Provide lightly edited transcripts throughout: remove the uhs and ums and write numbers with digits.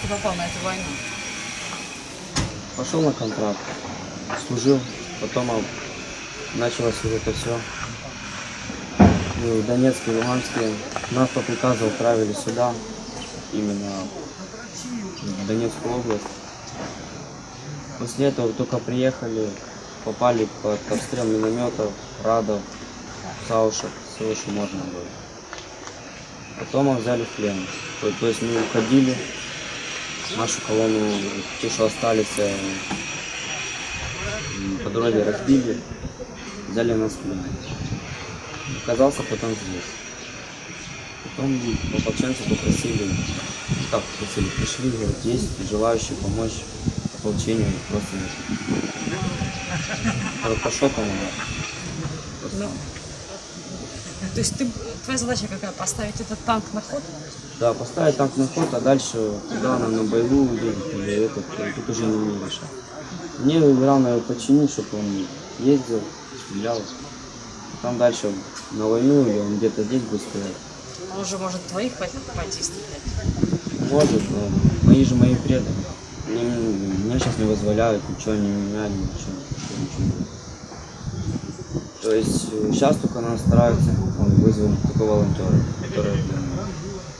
ты попал на эту войну? Пошел на контракт, служил, потом началось вот это все. В Донецке, Луганске нас по приказу отправили сюда, именно в Донецкую область. После этого только приехали, попали под обстрел минометов, радов, саушек, все, что можно было. Потом их взяли в плен. То есть мы уходили, нашу колонну, те, что остались, по дороге разбили, взяли нас в плен. Оказался потом здесь. Потом ополченцы попросили, пришли, говорят, есть желающие помочь ополчению, просто пошел помогать. Ну, то есть твоя задача какая? Поставить этот танк на ход? Да, поставить танк на ход, а дальше куда нам на боевую ездить, или этот, тут уже не мне решать. Мне главное его починить, чтобы он ездил, стрелял. Там дальше на войну, или он где-то здесь будет стоять. Он уже может твоих пойти стрелять. Может, но мои преданы. Мне сейчас не позволяют ничего, ни меня, ничего. То есть сейчас только нас стараются, он вызвал только волонтера, которые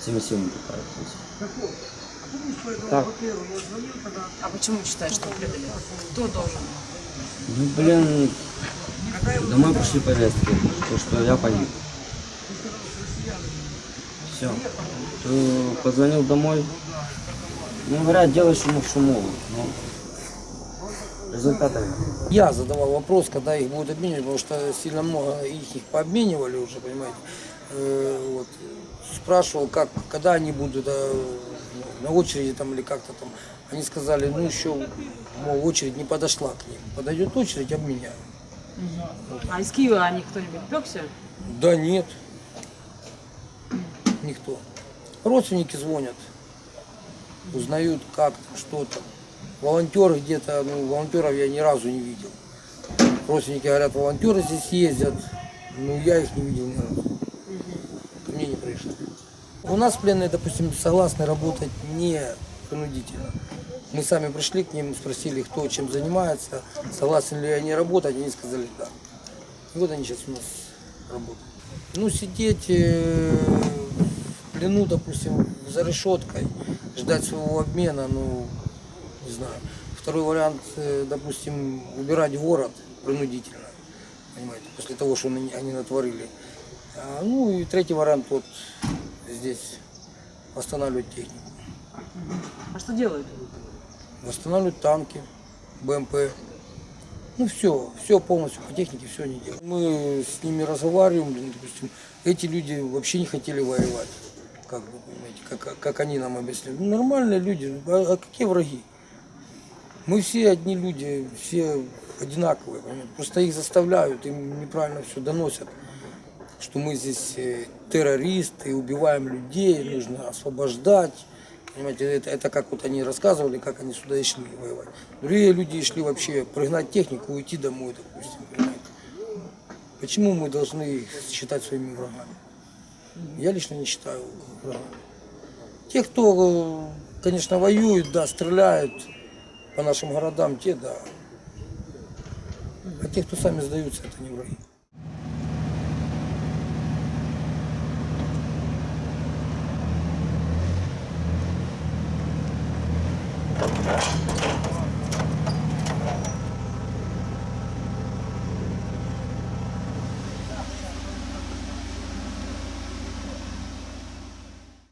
всеми силами пытаются. Так. А почему считаешь, что предали? Кто должен? Ну, блин, домой пришли повестки, то, что я погиб. Все. Позвонил домой. Ну, говорят, делай шумов. Но результата нет. Я задавал вопрос, когда их будут обменивать, потому что сильно много их пообменивали уже, понимаете. Вот. Спрашивал, когда они будут на очереди там или как-то там. Они сказали, ну еще, мол, очередь не подошла к ним. Подойдет очередь, обменяю. А из Киева они кто-нибудь пёкся? Да нет. Никто. Родственники звонят, узнают, как там, что там. Волонтеры где-то, волонтеров я ни разу не видел. Родственники говорят, волонтеры здесь ездят, но я их не видел ни разу. Ко мне не пришли. У нас пленные, допустим, согласны работать не принудительно. Мы сами пришли к ним, спросили, кто чем занимается, согласны ли они работать, они сказали да. И вот они сейчас у нас работают. Ну, сидеть в плену, допустим, за решеткой, ждать своего обмена, не знаю. Второй вариант, допустим, убирать город принудительно, понимаете, после того, что они натворили. Ну и третий вариант, вот здесь, восстанавливать технику. А что делают? Восстанавливать танки, БМП. Ну все полностью по технике, все они делают. Мы с ними разговариваем, допустим, эти люди вообще не хотели воевать, как вы понимаете, как они нам объяснили. Ну, нормальные люди, а какие враги? Мы все одни люди, все одинаковые, понимаете? Просто их заставляют, им неправильно все доносят, что мы здесь террористы, убиваем людей, нужно освобождать. Понимаете, это как вот они рассказывали, как они сюда и шли воевать. Другие люди шли вообще пригнать технику, уйти домой, допустим, понимаете. Почему мы должны их считать своими врагами? Я лично не считаю врагами. Те, кто, конечно, воюют, да, стреляют по нашим городам, те, да. А те, кто сами сдаются, это не враги.